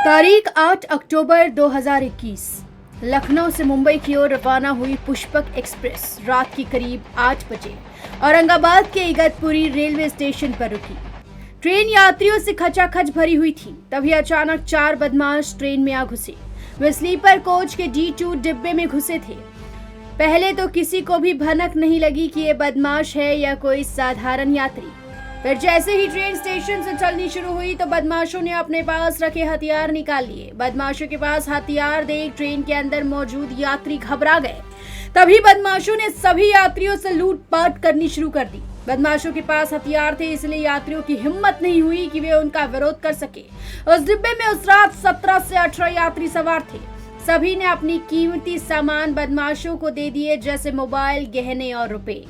तारीख 8 अक्टूबर 2021 लखनऊ से मुंबई की ओर रवाना हुई पुष्पक एक्सप्रेस रात की करीब 8 बजे औरंगाबाद के इगतपुरी रेलवे स्टेशन पर रुकी। ट्रेन यात्रियों से खचाखच भरी हुई थी। तभी अचानक 4 बदमाश ट्रेन में आ घुसे। वे स्लीपर कोच के D2 डिब्बे में घुसे थे। पहले तो किसी को भी भनक नहीं लगी कि ये बदमाश है या कोई साधारण यात्री। फिर जैसे ही ट्रेन स्टेशन से चलनी शुरू हुई तो बदमाशों ने अपने पास रखे हथियार निकाल लिए। बदमाशों के पास हथियार देख ट्रेन के अंदर मौजूद यात्री घबरा गए। तभी बदमाशों ने सभी यात्रियों से लूटपाट करनी शुरू कर दी। बदमाशों के पास हथियार थे, इसलिए यात्रियों की हिम्मत नहीं हुई कि वे उनका विरोध कर सके। उस डिब्बे में उस रात 17 से 18 यात्री सवार थे। सभी ने अपनी कीमती सामान बदमाशों को दे दिए, जैसे मोबाइल, गहने और रुपए।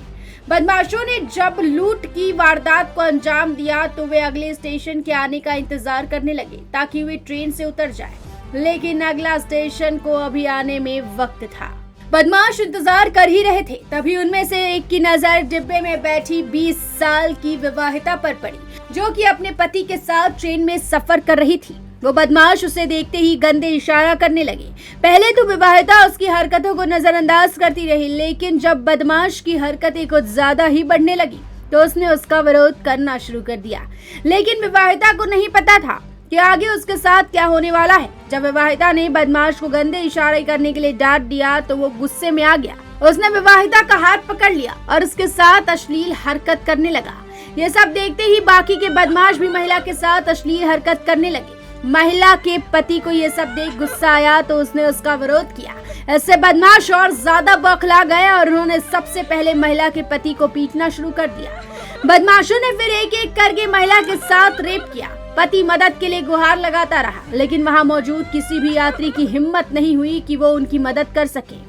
बदमाशों ने जब लूट की वारदात को अंजाम दिया तो वे अगले स्टेशन के आने का इंतजार करने लगे ताकि वे ट्रेन से उतर जाएं। लेकिन अगला स्टेशन को अभी आने में वक्त था। बदमाश इंतजार कर ही रहे थे। तभी उनमें से एक की नजर डिब्बे में बैठी 20 साल की विवाहिता पर पड़ी, जो कि अपने पति के साथ ट्रेन में सफर कर रही थी। वो बदमाश उसे देखते ही गंदे इशारा करने लगे। पहले तो विवाहिता उसकी हरकतों को नजरअंदाज करती रही, लेकिन जब बदमाश की हरकतें कुछ ज्यादा ही बढ़ने लगी तो उसने उसका विरोध करना शुरू कर दिया। लेकिन विवाहिता को नहीं पता था कि आगे उसके साथ क्या होने वाला है। जब विवाहिता ने बदमाश को गंदे इशारे करने के लिए डांट दिया तो वो गुस्से में आ गया। उसने विवाहिता का हाथ पकड़ लिया और उसके साथ अश्लील हरकत करने लगा। ये सब देखते ही बाकी के बदमाश भी महिला के साथ अश्लील हरकत करने लगे। महिला के पति को ये सब देख गुस्सा आया तो उसने उसका विरोध किया। इससे बदमाश और ज्यादा बौखला गए और उन्होंने सबसे पहले महिला के पति को पीटना शुरू कर दिया। बदमाशों ने फिर एक एक करके महिला के साथ रेप किया। पति मदद के लिए गुहार लगाता रहा, लेकिन वहां मौजूद किसी भी यात्री की हिम्मत नहीं हुई कि वो उनकी मदद कर सके।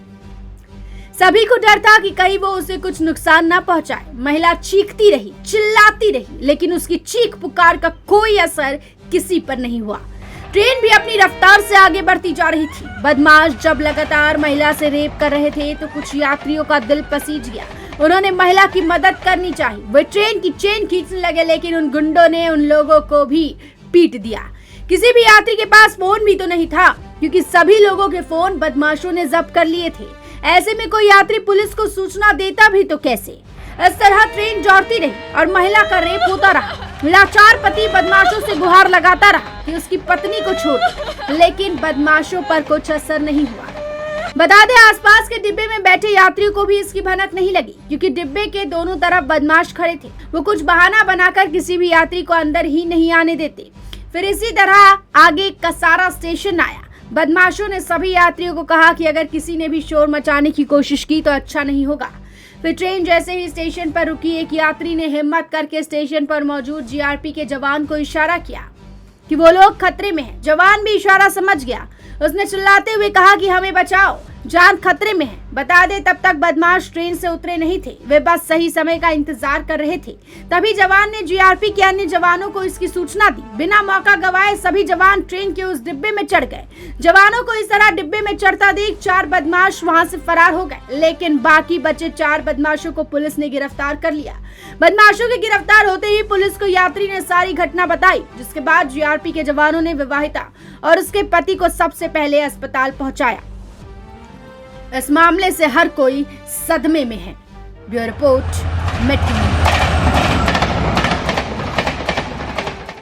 सभी को डर था कि कहीं वो उसे कुछ नुकसान न पहुंचाए। महिला चीखती रही, चिल्लाती रही, लेकिन उसकी चीख पुकार का कोई असर किसी पर नहीं हुआ। ट्रेन भी अपनी रफ्तार से आगे बढ़ती जा रही थी। बदमाश जब लगातार महिला से रेप कर रहे थे तो कुछ यात्रियों का दिल पसीज गया। उन्होंने महिला की मदद करनी चाहिए। वे ट्रेन की चेन खींचने लगे, लेकिन उन गुंडों ने उन लोगों को भी पीट दिया। किसी भी यात्री के पास फोन भी तो नहीं था, क्योंकि सभी लोगों के फोन बदमाशों ने जब्त कर लिए थे। ऐसे में कोई यात्री पुलिस को सूचना देता भी तो कैसे। इस तरह ट्रेन दौड़ती रही और महिला का रेप होता रहा। लाचार पति बदमाशों से गुहार लगाता रहा कि उसकी पत्नी को छोड़, लेकिन बदमाशों पर कुछ असर नहीं हुआ। बता दें, आसपास के डिब्बे में बैठे यात्रियों को भी इसकी भनक नहीं लगी, क्योंकि डिब्बे के दोनों तरफ बदमाश खड़े थे। वो कुछ बहाना बनाकर किसी भी यात्री को अंदर ही नहीं आने देते। फिर इसी तरह आगे कसारा स्टेशन आया। बदमाशों ने सभी यात्रियों को कहा कि अगर किसी ने भी शोर मचाने की कोशिश की तो अच्छा नहीं होगा। फिर ट्रेन जैसे ही स्टेशन पर रुकी, एक यात्री ने हिम्मत करके स्टेशन पर मौजूद GRP के जवान को इशारा किया कि वो लोग खतरे में हैं। जवान भी इशारा समझ गया। उसने चिल्लाते हुए कहा कि हमें बचाओ, जान खतरे में है। बता दे, तब तक बदमाश ट्रेन से उतरे नहीं थे। वे बस सही समय का इंतजार कर रहे थे। तभी जवान ने GRP के अन्य जवानों को इसकी सूचना दी। बिना मौका गवाए सभी जवान ट्रेन के उस डिब्बे में चढ़ गए। जवानों को इस तरह डिब्बे में चढ़ता देख 4 बदमाश वहां से फरार हो गए, लेकिन बाकी बचे 4 बदमाशों को पुलिस ने गिरफ्तार कर लिया। बदमाशों के गिरफ्तार होते ही पुलिस को यात्री ने सारी घटना बताई, जिसके बाद GRP के जवानों ने विवाहिता और उसके पति को सबसे पहले अस्पताल पहुंचाया। इस मामले से हर कोई सदमे में है। Bureau report, metro.